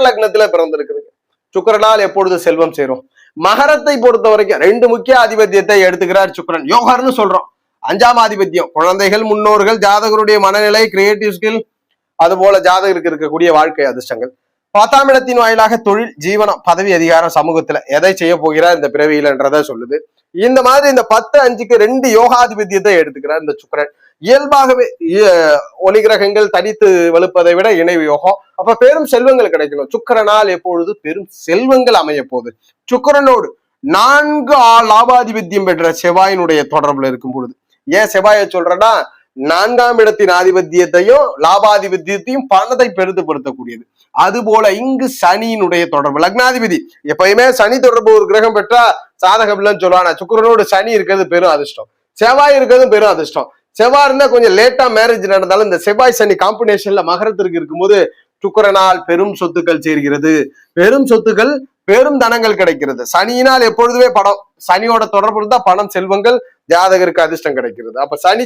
லக்னத்துல பிறந்திருக்குது. சுக்கிரனால் எப்பொழுது செல்வம் சேரும்? மகரத்தை பொறுத்த வரைக்கும் 2 முக்கிய ஆதிபத்தியத்தை எடுத்துக்கிறார் சுக்கிரன். யோகர்னு சொல்றோம். 5ஆம் ஆதிபத்தியம் குழந்தைகள், முன்னோர்கள், ஜாதகருடைய மனநிலை, கிரியேட்டிவ் ஸ்கில், அது போல ஜாதகருக்கு இருக்கக்கூடிய வாழ்க்கை அதிர்ஷ்டங்கள். 10ஆம் இடத்தின் வாயிலாக தொழில், ஜீவனம், பதவி, அதிகாரம், சமூகத்துல எதை செய்ய போகிறார் இந்த பிறவியிலன்றத சொல்லுது. இந்த மாதிரி இந்த 10-5க்கு 2 யோகாதிபத்தியத்தை எடுத்துக்கிறார் இந்த சுக்கிரன். இயல்பாகவே ஒளி கிரகங்கள் தனித்து வலுப்பதை விட இணை யோகம். அப்ப பெரும் செல்வங்கள் கிடைக்கணும். சுக்கிரனால் எப்பொழுது பெரும் செல்வங்கள் அமைய போகுது? சுக்கிரனோடு 4 லாபாதிபத்தியம் பெற்ற செவ்வாயினுடைய தொடர்புல இருக்கும் பொழுது. ஏன் செவ்வாயை சொல்றேன்னா, 4ஆம் இடத்தின் ஆதிபத்தியத்தையும் லாபாதிபத்தியத்தையும் பணத்தை பெருதுபடுத்தக்கூடியது. அது போல இங்கு சனியினுடைய தொடர்பு. லக்னாதிபதி எப்பயுமே சனி தொடர்பு ஒரு கிரகம் பெற்றா சாதகம் இல்லைன்னு சொல்லுவாங்க. சுக்கிரனோடு சனி இருக்கிறது பெரும் அதிர்ஷ்டம், செவ்வாய் இருக்கிறது பெரும் அதிர்ஷ்டம். செவ்வாய் இருந்தா கொஞ்சம் லேட்டா மேரேஜ் நடந்தாலும் இந்த செவ்வாய் சனி காம்பினேஷன்ல மகரத்திற்கு இருக்கும்போது சுக்கிரனால் பெரும் சொத்துக்கள் சேர்கிறது, பெரும் சொத்துக்கள், பெரும் தனங்கள் கிடைக்கிறது. சனியினால் எப்பொழுதுமே பணம், சனியோட தொடர்பு இருந்தா பணம், செல்வங்கள், ஜாதகருக்கு அதிர்ஷ்டம் கிடைக்கிறது. அப்ப சனி